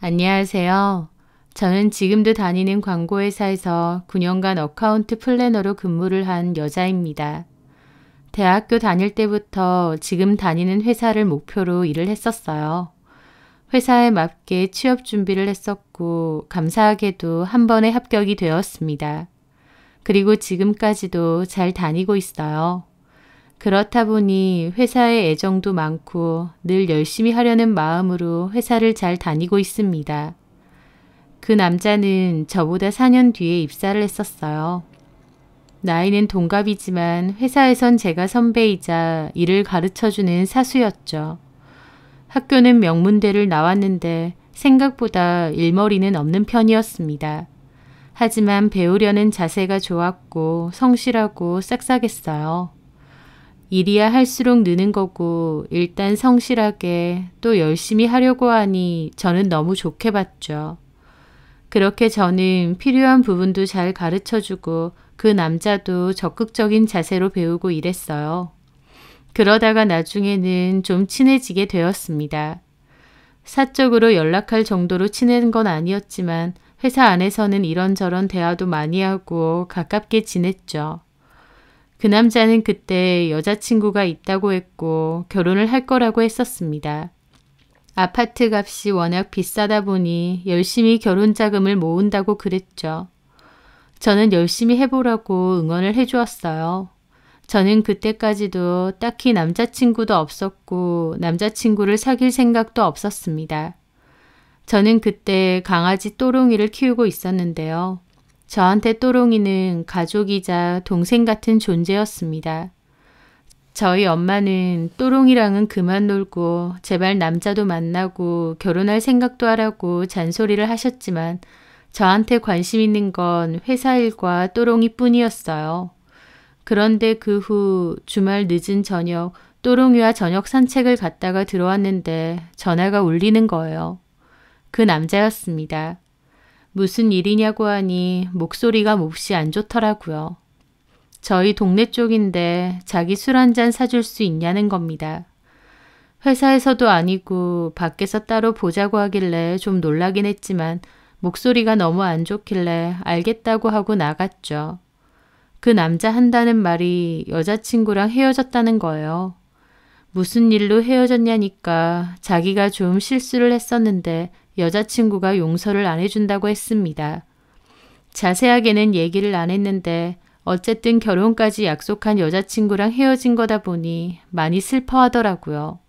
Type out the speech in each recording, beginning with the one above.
안녕하세요. 저는 지금도 다니는 광고회사에서 9년간 어카운트 플래너로 근무를 한 여자입니다. 대학교 다닐 때부터 지금 다니는 회사를 목표로 일을 했었어요. 회사에 맞게 취업 준비를 했었고 감사하게도 한 번에 합격이 되었습니다. 그리고 지금까지도 잘 다니고 있어요. 그렇다 보니 회사에 애정도 많고 늘 열심히 하려는 마음으로 회사를 잘 다니고 있습니다. 그 남자는 저보다 4년 뒤에 입사를 했었어요. 나이는 동갑이지만 회사에선 제가 선배이자 일을 가르쳐주는 사수였죠. 학교는 명문대를 나왔는데 생각보다 일머리는 없는 편이었습니다. 하지만 배우려는 자세가 좋았고 성실하고 싹싹했어요. 일이야 할수록 느는 거고 일단 성실하게 또 열심히 하려고 하니 저는 너무 좋게 봤죠. 그렇게 저는 필요한 부분도 잘 가르쳐주고 그 남자도 적극적인 자세로 배우고 이랬어요. 그러다가 나중에는 좀 친해지게 되었습니다. 사적으로 연락할 정도로 친해진 건 아니었지만 회사 안에서는 이런저런 대화도 많이 하고 가깝게 지냈죠. 그 남자는 그때 여자친구가 있다고 했고 결혼을 할 거라고 했었습니다. 아파트 값이 워낙 비싸다 보니 열심히 결혼 자금을 모은다고 그랬죠. 저는 열심히 해보라고 응원을 해주었어요. 저는 그때까지도 딱히 남자친구도 없었고 남자친구를 사귈 생각도 없었습니다. 저는 그때 강아지 또롱이를 키우고 있었는데요. 저한테 또롱이는 가족이자 동생 같은 존재였습니다. 저희 엄마는 또롱이랑은 그만 놀고 제발 남자도 만나고 결혼할 생각도 하라고 잔소리를 하셨지만 저한테 관심 있는 건 회사 일과 또롱이 뿐이었어요. 그런데 그 후 주말 늦은 저녁 또롱이와 저녁 산책을 갔다가 들어왔는데 전화가 울리는 거예요. 그 남자였습니다. 무슨 일이냐고 하니 목소리가 몹시 안 좋더라고요. 저희 동네 쪽인데 자기 술 한잔 사줄 수 있냐는 겁니다. 회사에서도 아니고 밖에서 따로 보자고 하길래 좀 놀라긴 했지만 목소리가 너무 안 좋길래 알겠다고 하고 나갔죠. 그 남자 한다는 말이 여자친구랑 헤어졌다는 거예요. 무슨 일로 헤어졌냐니까 자기가 좀 실수를 했었는데 여자친구가 용서를 안 해준다고 했습니다. 자세하게는 얘기를 안 했는데 어쨌든 결혼까지 약속한 여자친구랑 헤어진 거다 보니 많이 슬퍼하더라고요.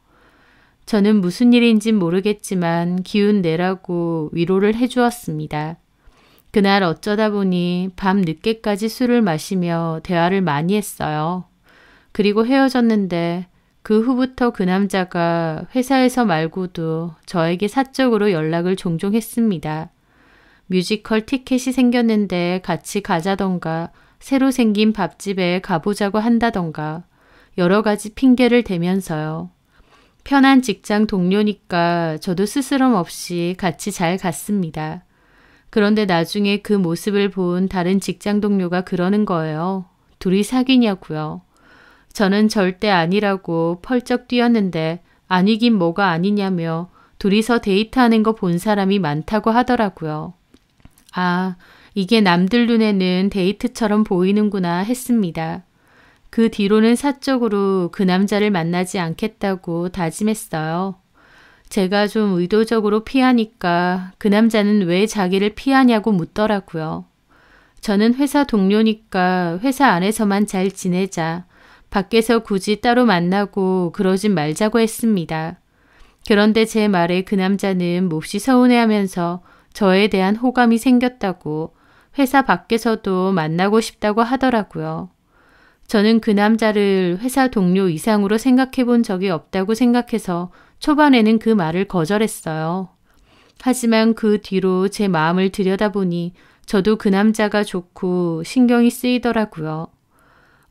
저는 무슨 일인진 모르겠지만 기운 내라고 위로를 해주었습니다. 그날 어쩌다 보니 밤 늦게까지 술을 마시며 대화를 많이 했어요. 그리고 헤어졌는데 그 후부터 그 남자가 회사에서 말고도 저에게 사적으로 연락을 종종 했습니다. 뮤지컬 티켓이 생겼는데 같이 가자던가 새로 생긴 밥집에 가보자고 한다던가 여러 가지 핑계를 대면서요. 편한 직장 동료니까 저도 스스럼 없이 같이 잘 갔습니다. 그런데 나중에 그 모습을 본 다른 직장 동료가 그러는 거예요. 둘이 사귀냐고요. 저는 절대 아니라고 펄쩍 뛰었는데 아니긴 뭐가 아니냐며 둘이서 데이트하는 거 본 사람이 많다고 하더라고요. 아, 이게 남들 눈에는 데이트처럼 보이는구나 했습니다. 그 뒤로는 사적으로 그 남자를 만나지 않겠다고 다짐했어요. 제가 좀 의도적으로 피하니까 그 남자는 왜 자기를 피하냐고 묻더라고요. 저는 회사 동료니까 회사 안에서만 잘 지내자. 밖에서 굳이 따로 만나고 그러진 말자고 했습니다. 그런데 제 말에 그 남자는 몹시 서운해하면서 저에 대한 호감이 생겼다고 회사 밖에서도 만나고 싶다고 하더라고요. 저는 그 남자를 회사 동료 이상으로 생각해 본 적이 없다고 생각해서 초반에는 그 말을 거절했어요. 하지만 그 뒤로 제 마음을 들여다보니 저도 그 남자가 좋고 신경이 쓰이더라고요.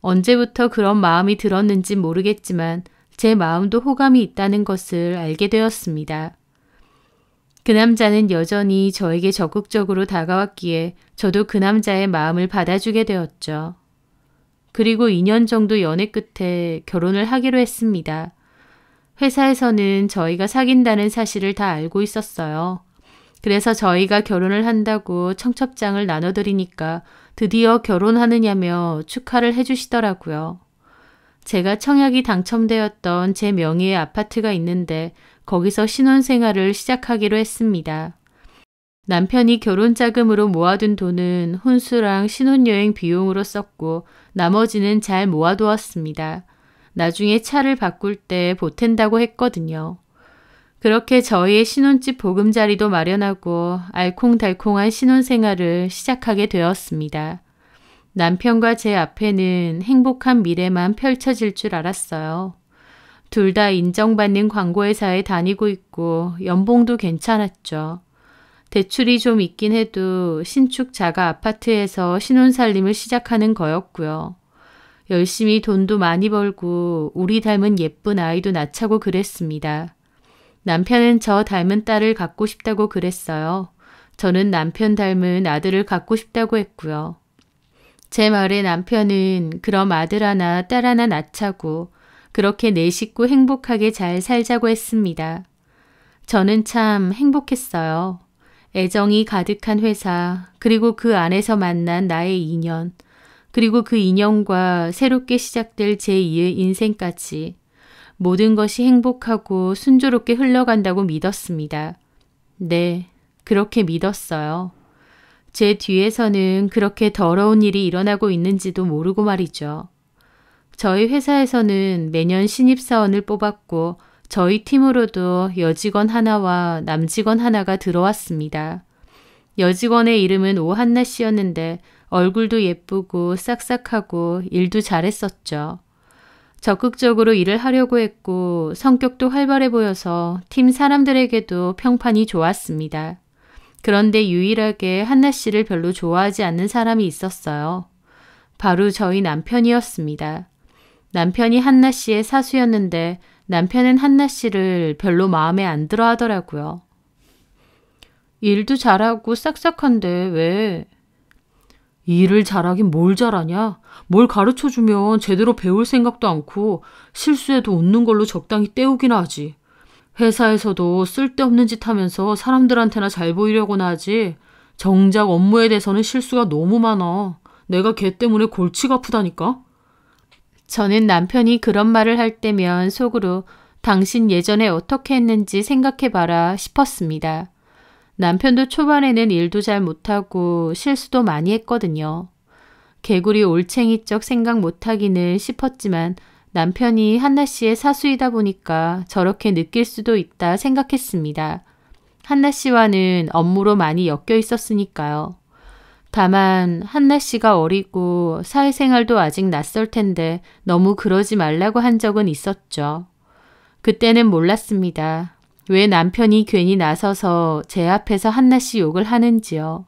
언제부터 그런 마음이 들었는지 모르겠지만 제 마음도 호감이 있다는 것을 알게 되었습니다. 그 남자는 여전히 저에게 적극적으로 다가왔기에 저도 그 남자의 마음을 받아주게 되었죠. 그리고 2년 정도 연애 끝에 결혼을 하기로 했습니다. 회사에서는 저희가 사귄다는 사실을 다 알고 있었어요. 그래서 저희가 결혼을 한다고 청첩장을 나눠드리니까 드디어 결혼하느냐며 축하를 해주시더라고요. 제가 청약이 당첨되었던 제 명의의 아파트가 있는데 거기서 신혼생활을 시작하기로 했습니다. 남편이 결혼자금으로 모아둔 돈은 혼수랑 신혼여행 비용으로 썼고 나머지는 잘 모아두었습니다. 나중에 차를 바꿀 때 보탠다고 했거든요. 그렇게 저희의 신혼집 보금자리도 마련하고 알콩달콩한 신혼생활을 시작하게 되었습니다. 남편과 제 앞에는 행복한 미래만 펼쳐질 줄 알았어요. 둘 다 인정받는 광고회사에 다니고 있고 연봉도 괜찮았죠. 대출이 좀 있긴 해도 신축 자가 아파트에서 신혼살림을 시작하는 거였고요. 열심히 돈도 많이 벌고 우리 닮은 예쁜 아이도 낳자고 그랬습니다. 남편은 저 닮은 딸을 갖고 싶다고 그랬어요. 저는 남편 닮은 아들을 갖고 싶다고 했고요. 제 말에 남편은 그럼 아들 하나 딸 하나 낳자고 그렇게 네 식구 행복하게 잘 살자고 했습니다. 저는 참 행복했어요. 애정이 가득한 회사, 그리고 그 안에서 만난 나의 인연, 그리고 그 인연과 새롭게 시작될 제2의 인생까지 모든 것이 행복하고 순조롭게 흘러간다고 믿었습니다. 네, 그렇게 믿었어요. 제 뒤에서는 그렇게 더러운 일이 일어나고 있는지도 모르고 말이죠. 저희 회사에서는 매년 신입사원을 뽑았고 저희 팀으로도 여직원 하나와 남직원 하나가 들어왔습니다. 여직원의 이름은 오한나 씨였는데 얼굴도 예쁘고 싹싹하고 일도 잘했었죠. 적극적으로 일을 하려고 했고 성격도 활발해 보여서 팀 사람들에게도 평판이 좋았습니다. 그런데 유일하게 한나 씨를 별로 좋아하지 않는 사람이 있었어요. 바로 저희 남편이었습니다. 남편이 한나 씨의 사수였는데 남편은 한나 씨를 별로 마음에 안 들어 하더라고요. 일도 잘하고 싹싹한데 왜? 일을 잘하긴 뭘 잘하냐? 뭘 가르쳐주면 제대로 배울 생각도 않고 실수해도 웃는 걸로 적당히 때우긴 하지. 회사에서도 쓸데없는 짓 하면서 사람들한테나 잘 보이려고나 하지. 정작 업무에 대해서는 실수가 너무 많아. 내가 걔 때문에 골치가 아프다니까? 저는 남편이 그런 말을 할 때면 속으로 당신 예전에 어떻게 했는지 생각해봐라 싶었습니다. 남편도 초반에는 일도 잘 못하고 실수도 많이 했거든요. 개구리 올챙이적 생각 못하기는 싶었지만 남편이 한나 씨의 사수이다 보니까 저렇게 느낄 수도 있다 생각했습니다. 한나 씨와는 업무로 많이 엮여 있었으니까요. 다만 한나 씨가 어리고 사회생활도 아직 낯설 텐데 너무 그러지 말라고 한 적은 있었죠. 그때는 몰랐습니다. 왜 남편이 괜히 나서서 제 앞에서 한나 씨 욕을 하는지요.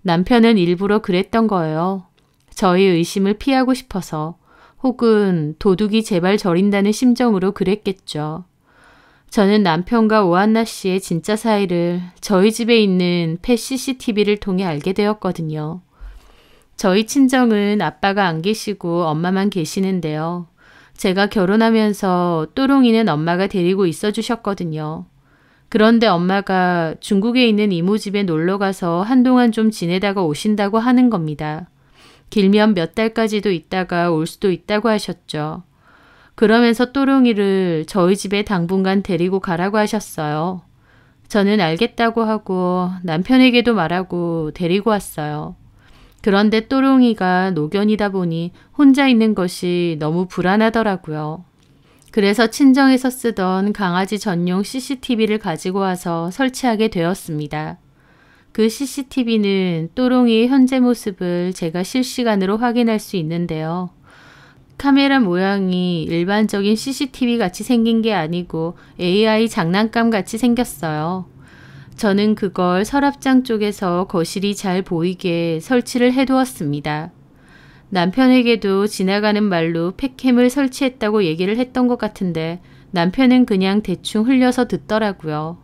남편은 일부러 그랬던 거예요. 저의 의심을 피하고 싶어서 혹은 도둑이 제발 저린다는 심정으로 그랬겠죠. 저는 남편과 오한나 씨의 진짜 사이를 저희 집에 있는 펫 CCTV를 통해 알게 되었거든요. 저희 친정은 아빠가 안 계시고 엄마만 계시는데요. 제가 결혼하면서 또롱이는 엄마가 데리고 있어 주셨거든요. 그런데 엄마가 중국에 있는 이모 집에 놀러 가서 한동안 좀 지내다가 오신다고 하는 겁니다. 길면 몇 달까지도 있다가 올 수도 있다고 하셨죠. 그러면서 또롱이를 저희 집에 당분간 데리고 가라고 하셨어요. 저는 알겠다고 하고 남편에게도 말하고 데리고 왔어요. 그런데 또롱이가 노견이다 보니 혼자 있는 것이 너무 불안하더라고요. 그래서 친정에서 쓰던 강아지 전용 CCTV를 가지고 와서 설치하게 되었습니다. 그 CCTV는 또롱이의 현재 모습을 제가 실시간으로 확인할 수 있는데요. 카메라 모양이 일반적인 CCTV 같이 생긴 게 아니고 AI 장난감 같이 생겼어요. 저는 그걸 서랍장 쪽에서 거실이 잘 보이게 설치를 해두었습니다. 남편에게도 지나가는 말로 팩캠을 설치했다고 얘기를 했던 것 같은데 남편은 그냥 대충 흘려서 듣더라고요.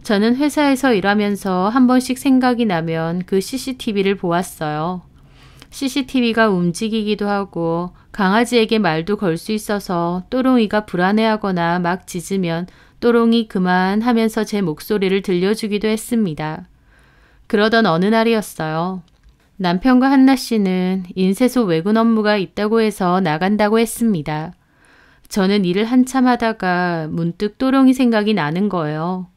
저는 회사에서 일하면서 한 번씩 생각이 나면 그 CCTV를 보았어요. CCTV가 움직이기도 하고 강아지에게 말도 걸 수 있어서 또롱이가 불안해하거나 막 짖으면 또롱이 그만 하면서 제 목소리를 들려주기도 했습니다. 그러던 어느 날이었어요. 남편과 한나 씨는 인쇄소 외근 업무가 있다고 해서 나간다고 했습니다. 저는 일을 한참 하다가 문득 또롱이 생각이 나는 거예요.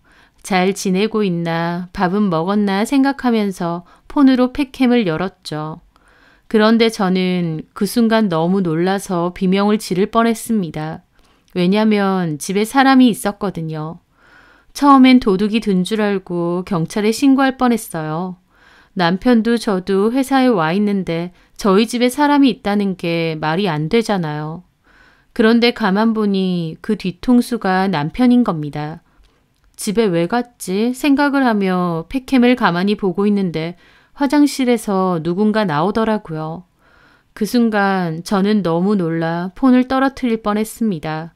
잘 지내고 있나, 밥은 먹었나 생각하면서 폰으로 팩캠을 열었죠. 그런데 저는 그 순간 너무 놀라서 비명을 지를 뻔했습니다. 왜냐면 집에 사람이 있었거든요. 처음엔 도둑이 든 줄 알고 경찰에 신고할 뻔했어요. 남편도 저도 회사에 와 있는데 저희 집에 사람이 있다는 게 말이 안 되잖아요. 그런데 가만 보니 그 뒤통수가 남편인 겁니다. 집에 왜 갔지 생각을 하며 팩캠을 가만히 보고 있는데 화장실에서 누군가 나오더라고요. 그 순간 저는 너무 놀라 폰을 떨어뜨릴 뻔했습니다.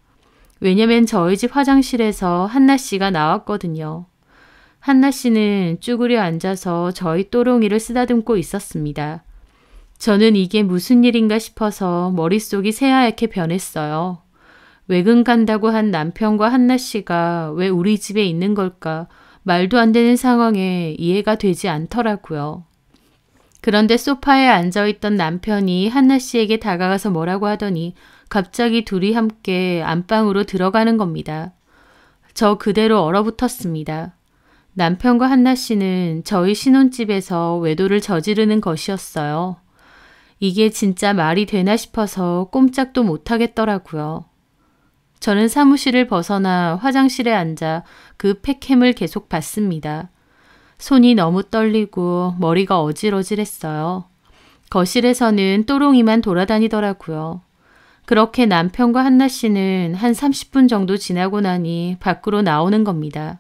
왜냐면 저희 집 화장실에서 한나 씨가 나왔거든요. 한나 씨는 쭈그려 앉아서 저희 또롱이를 쓰다듬고 있었습니다. 저는 이게 무슨 일인가 싶어서 머릿속이 새하얗게 변했어요. 외근 간다고 한 남편과 한나 씨가 왜 우리 집에 있는 걸까? 말도 안 되는 상황에 이해가 되지 않더라고요. 그런데 소파에 앉아있던 남편이 한나 씨에게 다가가서 뭐라고 하더니 갑자기 둘이 함께 안방으로 들어가는 겁니다. 저 그대로 얼어붙었습니다. 남편과 한나 씨는 저희 신혼집에서 외도를 저지르는 것이었어요. 이게 진짜 말이 되나 싶어서 꼼짝도 못하겠더라고요. 저는 사무실을 벗어나 화장실에 앉아 그 팩캠을 계속 봤습니다. 손이 너무 떨리고 머리가 어질어질했어요. 거실에서는 또롱이만 돌아다니더라고요. 그렇게 남편과 한나 씨는 한 30분 정도 지나고 나니 밖으로 나오는 겁니다.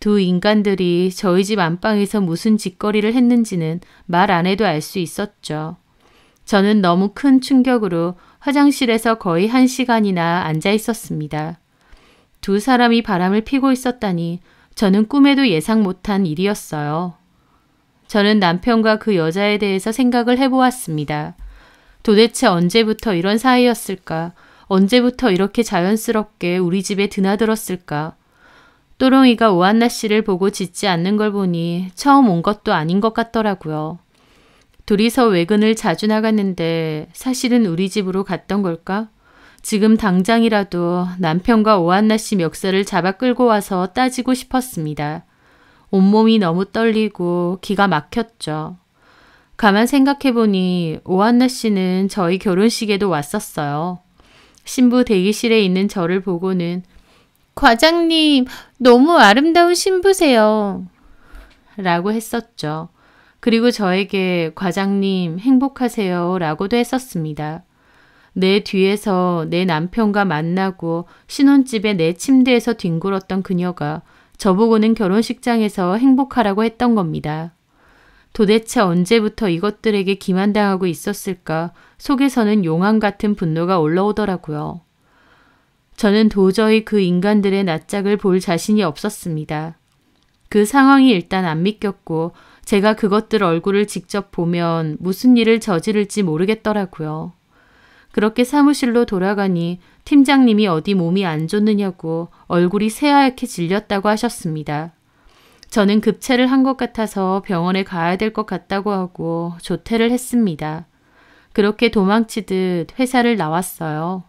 두 인간들이 저희 집 안방에서 무슨 짓거리를 했는지는 말 안 해도 알 수 있었죠. 저는 너무 큰 충격으로 화장실에서 거의 1시간이나 앉아 있었습니다. 두 사람이 바람을 피고 있었다니 저는 꿈에도 예상 못한 일이었어요. 저는 남편과 그 여자에 대해서 생각을 해보았습니다. 도대체 언제부터 이런 사이였을까? 언제부터 이렇게 자연스럽게 우리 집에 드나들었을까? 또롱이가 오한나 씨를 보고 짖지 않는 걸 보니 처음 온 것도 아닌 것 같더라고요. 둘이서 외근을 자주 나갔는데 사실은 우리 집으로 갔던 걸까? 지금 당장이라도 남편과 오한나 씨 멱살을 잡아 끌고 와서 따지고 싶었습니다. 온몸이 너무 떨리고 기가 막혔죠. 가만 생각해보니 오한나 씨는 저희 결혼식에도 왔었어요. 신부 대기실에 있는 저를 보고는 과장님, 너무 아름다운 신부세요. 라고 했었죠. 그리고 저에게 과장님 행복하세요 라고도 했었습니다. 내 뒤에서 내 남편과 만나고 신혼집에 내 침대에서 뒹굴었던 그녀가 저보고는 결혼식장에서 행복하라고 했던 겁니다. 도대체 언제부터 이것들에게 기만당하고 있었을까 속에서는 용암 같은 분노가 올라오더라고요. 저는 도저히 그 인간들의 낯짝을 볼 자신이 없었습니다. 그 상황이 일단 안 믿겼고 제가 그것들 얼굴을 직접 보면 무슨 일을 저지를지 모르겠더라고요. 그렇게 사무실로 돌아가니 팀장님이 어디 몸이 안 좋느냐고 얼굴이 새하얗게 질렸다고 하셨습니다. 저는 급체를 한 것 같아서 병원에 가야 될 것 같다고 하고 조퇴를 했습니다. 그렇게 도망치듯 회사를 나왔어요.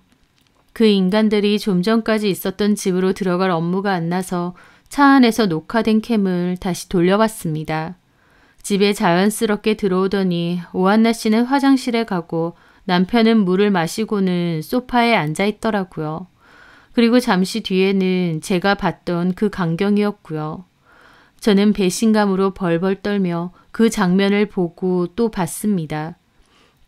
그 인간들이 좀 전까지 있었던 집으로 들어갈 업무가 안 나서 차 안에서 녹화된 캠을 다시 돌려봤습니다. 집에 자연스럽게 들어오더니 오한나 씨는 화장실에 가고 남편은 물을 마시고는 소파에 앉아 있더라고요. 그리고 잠시 뒤에는 제가 봤던 그 광경이었고요. 저는 배신감으로 벌벌 떨며 그 장면을 보고 또 봤습니다.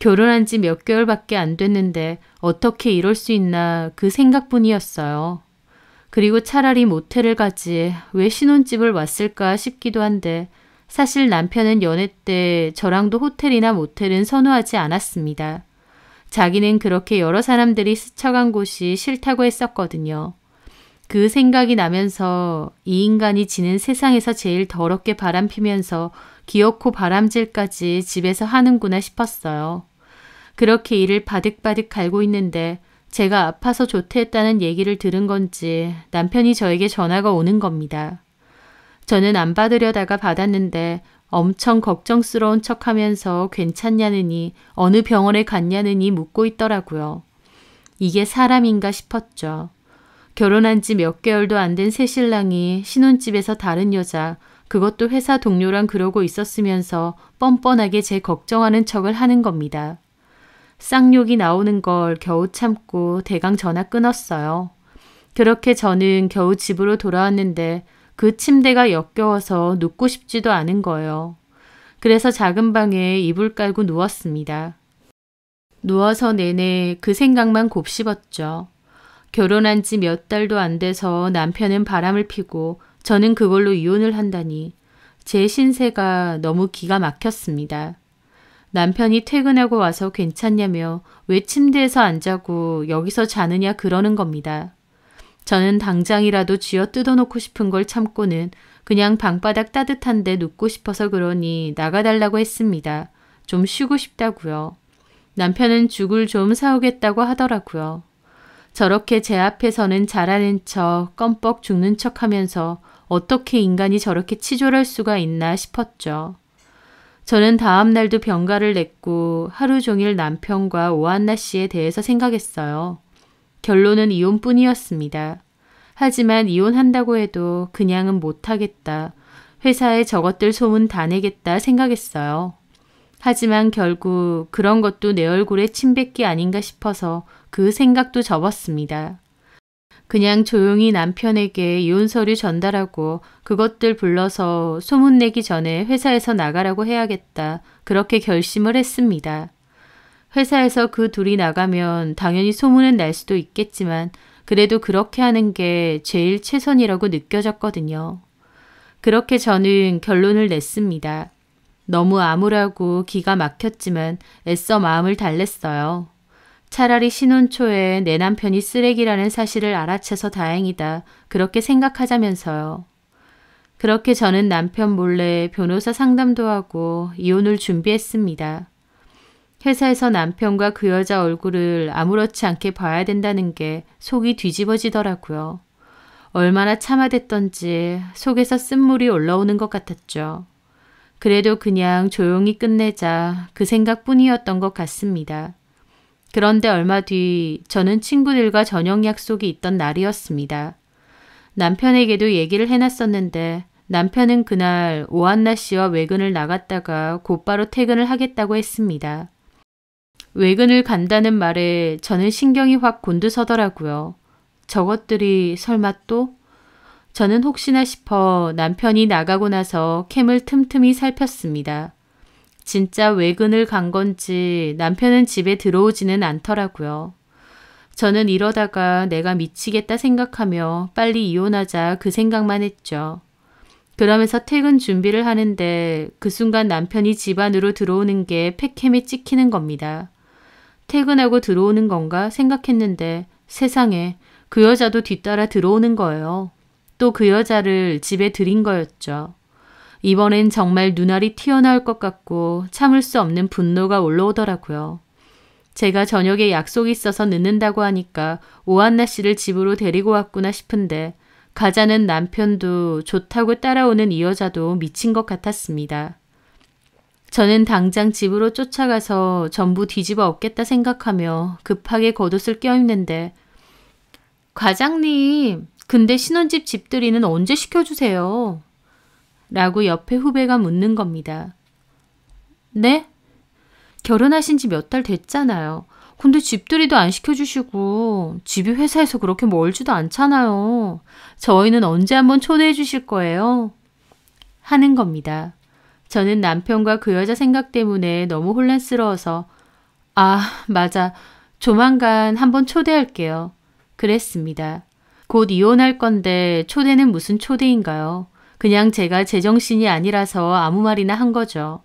결혼한 지 몇 개월밖에 안 됐는데 어떻게 이럴 수 있나 그 생각뿐이었어요. 그리고 차라리 모텔을 가지 왜 신혼집을 왔을까 싶기도 한데 사실 남편은 연애 때 저랑도 호텔이나 모텔은 선호하지 않았습니다. 자기는 그렇게 여러 사람들이 스쳐간 곳이 싫다고 했었거든요. 그 생각이 나면서 이 인간이 지는 세상에서 제일 더럽게 바람피면서 기어코 바람질까지 집에서 하는구나 싶었어요. 그렇게 이를 바득바득 갈고 있는데 제가 아파서 조퇴했다는 얘기를 들은 건지 남편이 저에게 전화가 오는 겁니다. 저는 안 받으려다가 받았는데 엄청 걱정스러운 척하면서 괜찮냐느니 어느 병원에 갔냐느니 묻고 있더라고요. 이게 사람인가 싶었죠. 결혼한 지 몇 개월도 안 된 새신랑이 신혼집에서 다른 여자, 그것도 회사 동료랑 그러고 있었으면서 뻔뻔하게 제 걱정하는 척을 하는 겁니다. 쌍욕이 나오는 걸 겨우 참고 대강 전화 끊었어요. 그렇게 저는 겨우 집으로 돌아왔는데 그 침대가 역겨워서 눕고 싶지도 않은 거예요. 그래서 작은 방에 이불 깔고 누웠습니다. 누워서 내내 그 생각만 곱씹었죠. 결혼한 지 몇 달도 안 돼서 남편은 바람을 피고 저는 그걸로 이혼을 한다니 제 신세가 너무 기가 막혔습니다. 남편이 퇴근하고 와서 괜찮냐며 왜 침대에서 안 자고 여기서 자느냐 그러는 겁니다. 저는 당장이라도 쥐어 뜯어놓고 싶은 걸 참고는 그냥 방바닥 따뜻한데 눕고 싶어서 그러니 나가달라고 했습니다. 좀 쉬고 싶다고요. 남편은 죽을 좀 사오겠다고 하더라고요. 저렇게 제 앞에서는 잘하는 척 껌뻑 죽는 척 하면서 어떻게 인간이 저렇게 치졸할 수가 있나 싶었죠. 저는 다음 날도 병가를 냈고 하루 종일 남편과 오한나 씨에 대해서 생각했어요. 결론은 이혼뿐이었습니다. 하지만 이혼한다고 해도 그냥은 못하겠다. 회사에 저것들 소문 다 내겠다 생각했어요. 하지만 결국 그런 것도 내 얼굴에 침뱉기 아닌가 싶어서 그 생각도 접었습니다. 그냥 조용히 남편에게 이혼 서류 전달하고 그것들 불러서 소문내기 전에 회사에서 나가라고 해야겠다. 그렇게 결심을 했습니다. 회사에서 그 둘이 나가면 당연히 소문은 날 수도 있겠지만 그래도 그렇게 하는 게 제일 최선이라고 느껴졌거든요. 그렇게 저는 결론을 냈습니다. 너무 암울하고 기가 막혔지만 애써 마음을 달랬어요. 차라리 신혼 초에 내 남편이 쓰레기라는 사실을 알아채서 다행이다. 그렇게 생각하자면서요. 그렇게 저는 남편 몰래 변호사 상담도 하고 이혼을 준비했습니다. 회사에서 남편과 그 여자 얼굴을 아무렇지 않게 봐야 된다는 게 속이 뒤집어지더라고요. 얼마나 참아댔던지 속에서 쓴물이 올라오는 것 같았죠. 그래도 그냥 조용히 끝내자 그 생각뿐이었던 것 같습니다. 그런데 얼마 뒤 저는 친구들과 저녁 약속이 있던 날이었습니다. 남편에게도 얘기를 해놨었는데 남편은 그날 오한나 씨와 외근을 나갔다가 곧바로 퇴근을 하겠다고 했습니다. 외근을 간다는 말에 저는 신경이 확 곤두서더라고요. 저것들이 설마 또? 저는 혹시나 싶어 남편이 나가고 나서 캠을 틈틈이 살폈습니다. 진짜 외근을 간 건지 남편은 집에 들어오지는 않더라고요. 저는 이러다가 내가 미치겠다 생각하며 빨리 이혼하자 그 생각만 했죠. 그러면서 퇴근 준비를 하는데 그 순간 남편이 집 안으로 들어오는 게 팩캠에 찍히는 겁니다. 퇴근하고 들어오는 건가 생각했는데 세상에 그 여자도 뒤따라 들어오는 거예요. 또 그 여자를 집에 들인 거였죠. 이번엔 정말 눈알이 튀어나올 것 같고 참을 수 없는 분노가 올라오더라고요. 제가 저녁에 약속이 있어서 늦는다고 하니까 오한나 씨를 집으로 데리고 왔구나 싶은데 가자는 남편도 좋다고 따라오는 이 여자도 미친 것 같았습니다. 저는 당장 집으로 쫓아가서 전부 뒤집어 엎겠다 생각하며 급하게 겉옷을 껴입는데 과장님, 근데 신혼집 집들이는 언제 시켜주세요? 라고 옆에 후배가 묻는 겁니다. 네? 결혼하신 지 몇 달 됐잖아요. 근데 집들이도 안 시켜주시고 집이 회사에서 그렇게 멀지도 않잖아요. 저희는 언제 한번 초대해 주실 거예요? 하는 겁니다. 저는 남편과 그 여자 생각 때문에 너무 혼란스러워서 맞아. 조만간 한번 초대할게요. 그랬습니다. 곧 이혼할 건데 초대는 무슨 초대인가요? 그냥 제가 제정신이 아니라서 아무 말이나 한 거죠.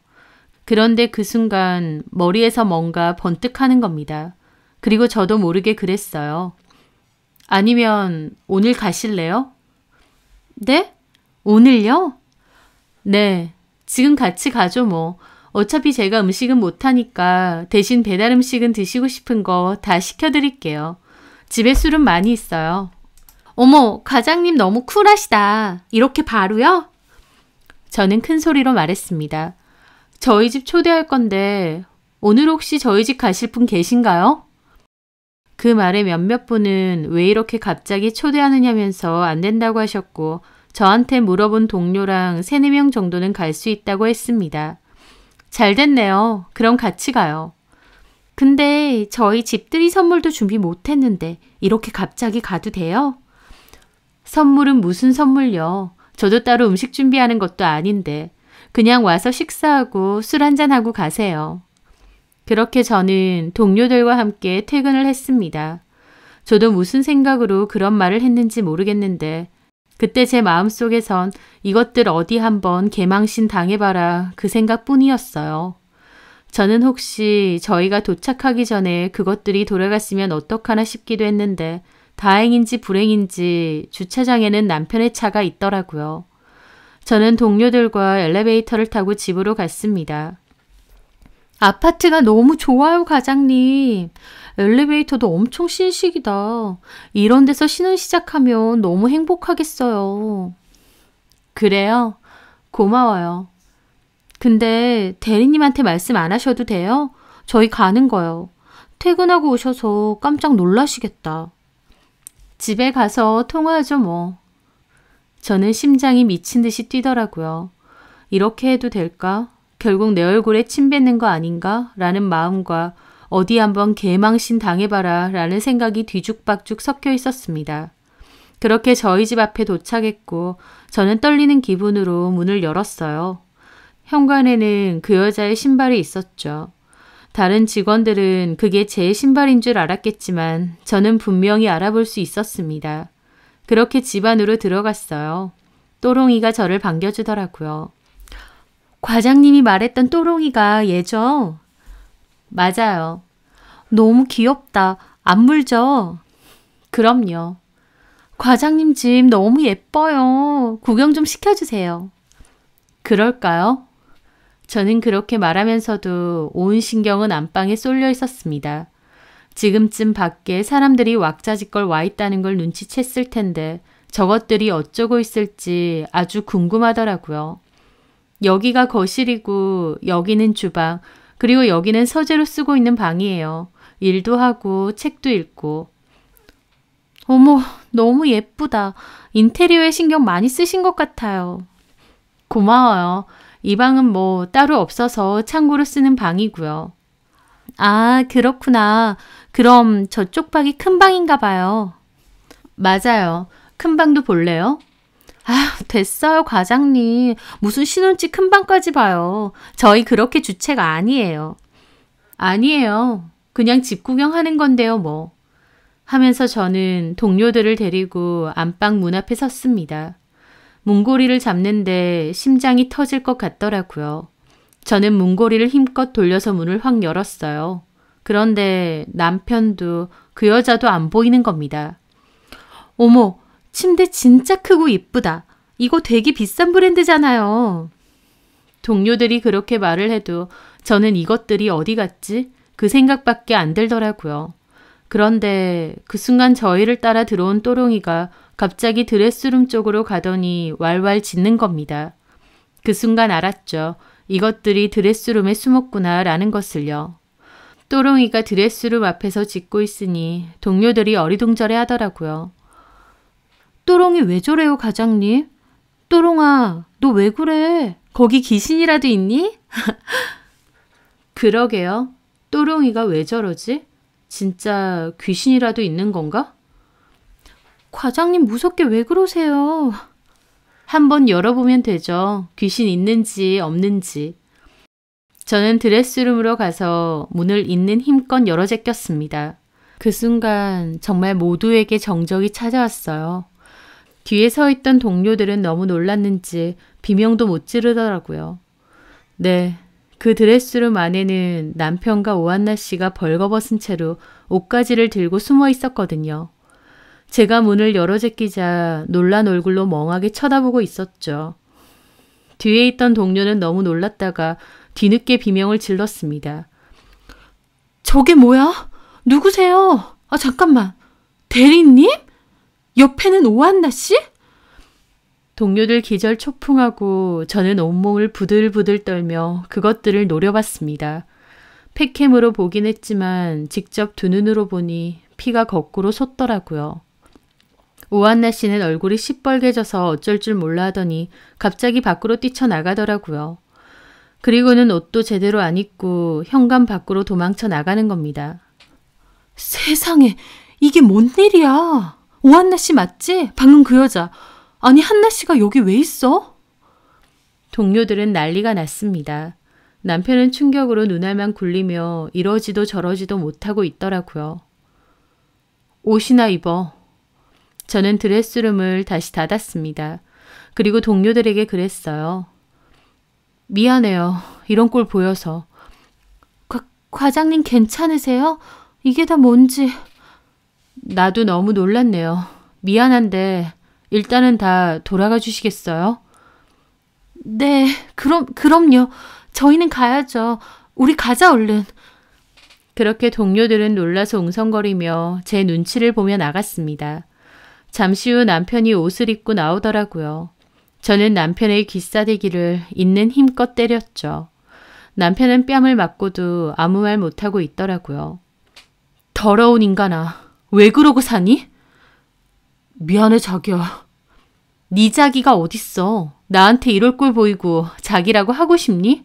그런데 그 순간 머리에서 뭔가 번뜩하는 겁니다. 그리고 저도 모르게 그랬어요. 아니면 오늘 가실래요? 네? 오늘요? 네. 지금 같이 가죠 뭐. 어차피 제가 음식은 못하니까 대신 배달 음식은 드시고 싶은 거 다 시켜드릴게요. 집에 술은 많이 있어요. 어머, 과장님 너무 쿨하시다. 이렇게 바로요? 저는 큰 소리로 말했습니다. 저희 집 초대할 건데 오늘 혹시 저희 집 가실 분 계신가요? 그 말에 몇몇 분은 왜 이렇게 갑자기 초대하느냐면서 안 된다고 하셨고 저한테 물어본 동료랑 3, 4명 정도는 갈 수 있다고 했습니다. 잘 됐네요. 그럼 같이 가요. 근데 저희 집들이 선물도 준비 못했는데 이렇게 갑자기 가도 돼요? 선물은 무슨 선물요? 저도 따로 음식 준비하는 것도 아닌데 그냥 와서 식사하고 술 한잔하고 가세요. 그렇게 저는 동료들과 함께 퇴근을 했습니다. 저도 무슨 생각으로 그런 말을 했는지 모르겠는데 그때 제 마음속에선 이것들 어디 한번 개망신 당해봐라 그 생각뿐이었어요. 저는 혹시 저희가 도착하기 전에 그것들이 돌아갔으면 어떡하나 싶기도 했는데 다행인지 불행인지 주차장에는 남편의 차가 있더라고요. 저는 동료들과 엘리베이터를 타고 집으로 갔습니다. 아파트가 너무 좋아요, 과장님. 엘리베이터도 엄청 신식이다. 이런 데서 신혼 시작하면 너무 행복하겠어요. 그래요? 고마워요. 근데 대리님한테 말씀 안 하셔도 돼요? 저희 가는 거요. 퇴근하고 오셔서 깜짝 놀라시겠다. 집에 가서 통화하죠 뭐. 저는 심장이 미친 듯이 뛰더라고요. 이렇게 해도 될까? 결국 내 얼굴에 침 뱉는 거 아닌가? 라는 마음과 어디 한번 개망신 당해봐라 라는 생각이 뒤죽박죽 섞여 있었습니다. 그렇게 저희 집 앞에 도착했고 저는 떨리는 기분으로 문을 열었어요. 현관에는 그 여자의 신발이 있었죠. 다른 직원들은 그게 제 신발인 줄 알았겠지만 저는 분명히 알아볼 수 있었습니다. 그렇게 집 안으로 들어갔어요. 또롱이가 저를 반겨주더라고요. 과장님이 말했던 또롱이가 얘죠? 맞아요. 너무 귀엽다. 안 물죠? 그럼요. 과장님 집 너무 예뻐요. 구경 좀 시켜주세요. 그럴까요? 저는 그렇게 말하면서도 온 신경은 안방에 쏠려 있었습니다. 지금쯤 밖에 사람들이 왁자지껄 와 있다는 걸 눈치챘을 텐데 저것들이 어쩌고 있을지 아주 궁금하더라고요. 여기가 거실이고 여기는 주방, 그리고 여기는 서재로 쓰고 있는 방이에요. 일도 하고 책도 읽고. 어머, 너무 예쁘다. 인테리어에 신경 많이 쓰신 것 같아요. 고마워요. 이 방은 뭐 따로 없어서 창고로 쓰는 방이고요. 아, 그렇구나. 그럼 저쪽 방이 큰 방인가 봐요. 맞아요. 큰 방도 볼래요? 아, 됐어요, 과장님. 무슨 신혼집 큰 방까지 봐요. 저희 그렇게 주체가 아니에요. 아니에요. 그냥 집 구경하는 건데요, 뭐. 하면서 저는 동료들을 데리고 안방 문 앞에 섰습니다. 문고리를 잡는데 심장이 터질 것 같더라고요. 저는 문고리를 힘껏 돌려서 문을 확 열었어요. 그런데 남편도 그 여자도 안 보이는 겁니다. 어머, 침대 진짜 크고 이쁘다. 이거 되게 비싼 브랜드잖아요. 동료들이 그렇게 말을 해도 저는 이것들이 어디 갔지? 그 생각밖에 안 들더라고요. 그런데 그 순간 저희를 따라 들어온 또롱이가 갑자기 드레스룸 쪽으로 가더니 왈왈 짖는 겁니다. 그 순간 알았죠. 이것들이 드레스룸에 숨었구나 라는 것을요. 또롱이가 드레스룸 앞에서 짖고 있으니 동료들이 어리둥절해 하더라고요. 또롱이 왜 저래요, 과장님? 또롱아, 너 왜 그래? 거기 귀신이라도 있니? 그러게요. 또롱이가 왜 저러지? 진짜 귀신이라도 있는 건가? 과장님 무섭게 왜 그러세요? 한번 열어보면 되죠. 귀신 있는지 없는지. 저는 드레스룸으로 가서 문을 있는 힘껏 열어 제꼈습니다. 그 순간 정말 모두에게 정적이 찾아왔어요. 뒤에 서 있던 동료들은 너무 놀랐는지 비명도 못 지르더라고요. 네, 그 드레스룸 안에는 남편과 오한나 씨가 벌거벗은 채로 옷가지를 들고 숨어 있었거든요. 제가 문을 열어 제끼자 놀란 얼굴로 멍하게 쳐다보고 있었죠. 뒤에 있던 동료는 너무 놀랐다가 뒤늦게 비명을 질렀습니다. 저게 뭐야? 누구세요? 아, 잠깐만. 대리님? 옆에는 오한나 씨? 동료들 기절 초풍하고 저는 온몸을 부들부들 떨며 그것들을 노려봤습니다. 팩캠으로 보긴 했지만 직접 두 눈으로 보니 피가 거꾸로 솟더라고요. 오한나 씨는 얼굴이 시뻘개져서 어쩔 줄 몰라 하더니 갑자기 밖으로 뛰쳐나가더라고요. 그리고는 옷도 제대로 안 입고 현관 밖으로 도망쳐 나가는 겁니다. 세상에, 이게 뭔 일이야? 오한나 씨 맞지? 방금 그 여자. 아니, 한나 씨가 여기 왜 있어? 동료들은 난리가 났습니다. 남편은 충격으로 눈알만 굴리며 이러지도 저러지도 못하고 있더라고요. 옷이나 입어. 저는 드레스룸을 다시 닫았습니다. 그리고 동료들에게 그랬어요. 미안해요. 이런 꼴 보여서. 과장님 괜찮으세요? 이게 다 뭔지. 나도 너무 놀랐네요. 미안한데 일단은 다 돌아가 주시겠어요? 네, 그럼요. 저희는 가야죠. 우리 가자 얼른. 그렇게 동료들은 놀라서 웅성거리며 제 눈치를 보며 나갔습니다. 잠시 후 남편이 옷을 입고 나오더라고요. 저는 남편의 귀싸대기를 있는 힘껏 때렸죠. 남편은 뺨을 맞고도 아무 말 못하고 있더라고요. 더러운 인간아, 왜 그러고 사니? 미안해 자기야. 네 자기가 어딨어. 나한테 이럴 꼴 보이고 자기라고 하고 싶니?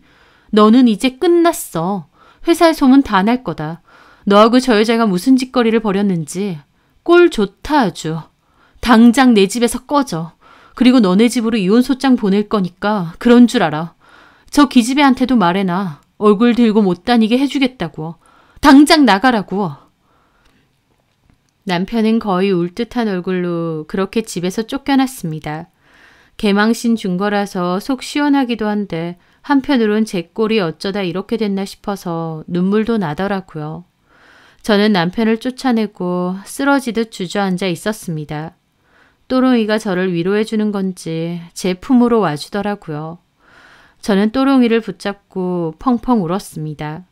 너는 이제 끝났어. 회사에 소문 다 날 거다. 너하고 저 여자가 무슨 짓거리를 벌였는지. 꼴 좋다 아주. 당장 내 집에서 꺼져. 그리고 너네 집으로 이혼소장 보낼 거니까 그런 줄 알아. 저 기집애한테도 말해놔. 얼굴 들고 못 다니게 해주겠다고. 당장 나가라고. 남편은 거의 울 듯한 얼굴로 그렇게 집에서 쫓겨났습니다. 개망신 준 거라서 속 시원하기도 한데 한편으론 제 꼴이 어쩌다 이렇게 됐나 싶어서 눈물도 나더라고요. 저는 남편을 쫓아내고 쓰러지듯 주저앉아 있었습니다. 또롱이가 저를 위로해 주는 건지 제 품으로 와주더라고요. 저는 또롱이를 붙잡고 펑펑 울었습니다.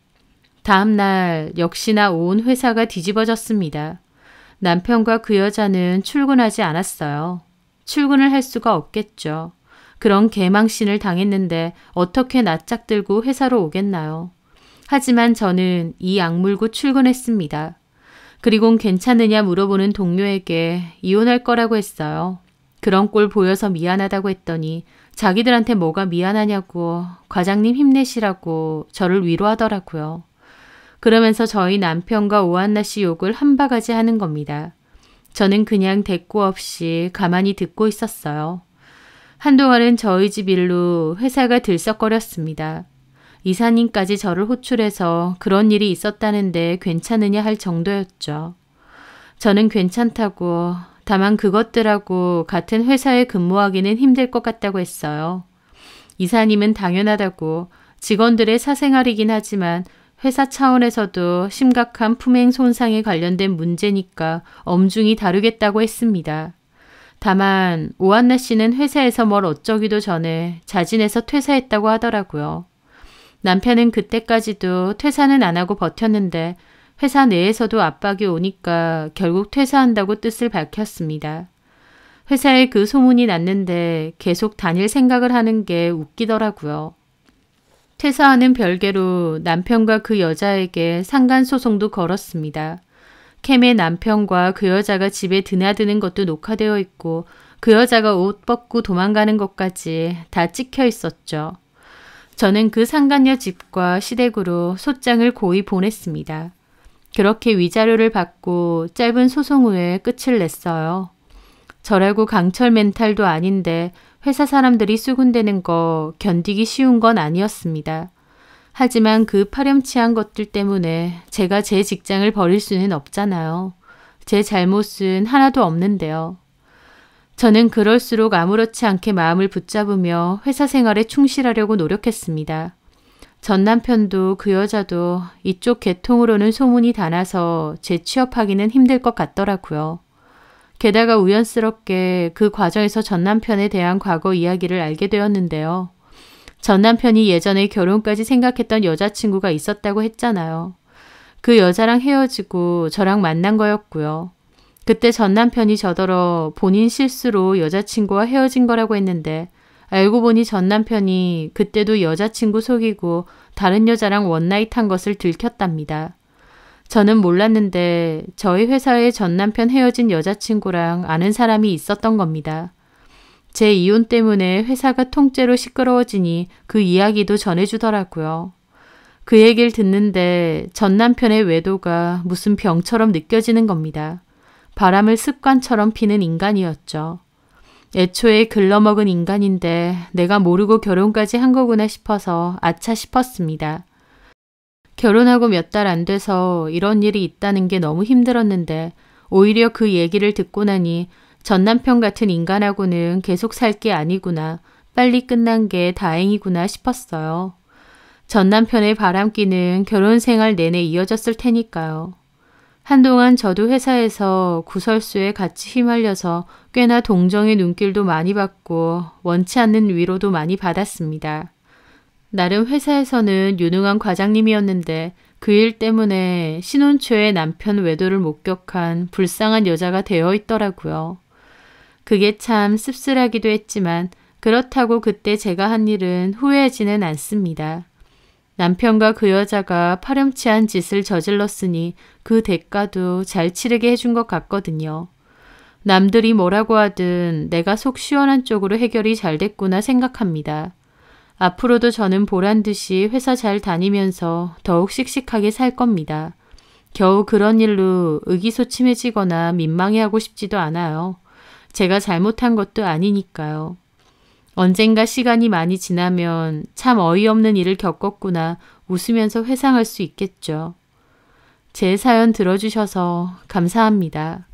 다음 날 역시나 온 회사가 뒤집어졌습니다. 남편과 그 여자는 출근하지 않았어요. 출근을 할 수가 없겠죠. 그런 개망신을 당했는데 어떻게 낯짝 들고 회사로 오겠나요? 하지만 저는 이 악물고 출근했습니다. 그리곤 괜찮느냐 물어보는 동료에게 이혼할 거라고 했어요. 그런 꼴 보여서 미안하다고 했더니 자기들한테 뭐가 미안하냐고 과장님 힘내시라고 저를 위로하더라고요. 그러면서 저희 남편과 오한나 씨 욕을 한 바가지 하는 겁니다. 저는 그냥 대꾸 없이 가만히 듣고 있었어요. 한동안은 저희 집 일로 회사가 들썩거렸습니다. 이사님까지 저를 호출해서 그런 일이 있었다는데 괜찮으냐 할 정도였죠. 저는 괜찮다고, 다만 그것들하고 같은 회사에 근무하기는 힘들 것 같다고 했어요. 이사님은 당연하다고, 직원들의 사생활이긴 하지만 회사 차원에서도 심각한 품행 손상에 관련된 문제니까 엄중히 다루겠다고 했습니다. 다만 오한나 씨는 회사에서 뭘 어쩌기도 전에 자진해서 퇴사했다고 하더라고요. 남편은 그때까지도 퇴사는 안 하고 버텼는데 회사 내에서도 압박이 오니까 결국 퇴사한다고 뜻을 밝혔습니다. 회사에 그 소문이 났는데 계속 다닐 생각을 하는 게 웃기더라고요. 퇴사와는 별개로 남편과 그 여자에게 상간소송도 걸었습니다. 캠의 남편과 그 여자가 집에 드나드는 것도 녹화되어 있고 그 여자가 옷 벗고 도망가는 것까지 다 찍혀 있었죠. 저는 그 상간녀 집과 시댁으로 소장을 고이 보냈습니다. 그렇게 위자료를 받고 짧은 소송 후에 끝을 냈어요. 저라고 강철 멘탈도 아닌데 회사 사람들이 수군대는 거 견디기 쉬운 건 아니었습니다. 하지만 그 파렴치한 것들 때문에 제가 제 직장을 버릴 수는 없잖아요. 제 잘못은 하나도 없는데요. 저는 그럴수록 아무렇지 않게 마음을 붙잡으며 회사 생활에 충실하려고 노력했습니다. 전 남편도 그 여자도 이쪽 계통으로는 소문이 다 나서 재취업하기는 힘들 것 같더라고요. 게다가 우연스럽게 그 과정에서 전 남편에 대한 과거 이야기를 알게 되었는데요. 전 남편이 예전에 결혼까지 생각했던 여자친구가 있었다고 했잖아요. 그 여자랑 헤어지고 저랑 만난 거였고요. 그때 전 남편이 저더러 본인 실수로 여자친구와 헤어진 거라고 했는데 알고 보니 전 남편이 그때도 여자친구 속이고 다른 여자랑 원나잇 한 것을 들켰답니다. 저는 몰랐는데 저희 회사에 전 남편 헤어진 여자친구랑 아는 사람이 있었던 겁니다. 제 이혼 때문에 회사가 통째로 시끄러워지니 그 이야기도 전해주더라고요. 그 얘기를 듣는데 전 남편의 외도가 무슨 병처럼 느껴지는 겁니다. 바람을 습관처럼 피는 인간이었죠. 애초에 글러먹은 인간인데 내가 모르고 결혼까지 한 거구나 싶어서 아차 싶었습니다. 결혼하고 몇 달 안 돼서 이런 일이 있다는 게 너무 힘들었는데 오히려 그 얘기를 듣고 나니 전 남편 같은 인간하고는 계속 살 게 아니구나, 빨리 끝난 게 다행이구나 싶었어요. 전 남편의 바람기는 결혼 생활 내내 이어졌을 테니까요. 한동안 저도 회사에서 구설수에 같이 휘말려서 꽤나 동정의 눈길도 많이 받고 원치 않는 위로도 많이 받았습니다. 나름 회사에서는 유능한 과장님이었는데 그 일 때문에 신혼 초에 남편 외도를 목격한 불쌍한 여자가 되어 있더라고요. 그게 참 씁쓸하기도 했지만 그렇다고 그때 제가 한 일은 후회하지는 않습니다. 남편과 그 여자가 파렴치한 짓을 저질렀으니 그 대가도 잘 치르게 해준 것 같거든요. 남들이 뭐라고 하든 내가 속 시원한 쪽으로 해결이 잘 됐구나 생각합니다. 앞으로도 저는 보란 듯이 회사 잘 다니면서 더욱 씩씩하게 살 겁니다. 겨우 그런 일로 의기소침해지거나 민망해하고 싶지도 않아요. 제가 잘못한 것도 아니니까요. 언젠가 시간이 많이 지나면 참 어이없는 일을 겪었구나 웃으면서 회상할 수 있겠죠. 제 사연 들어주셔서 감사합니다.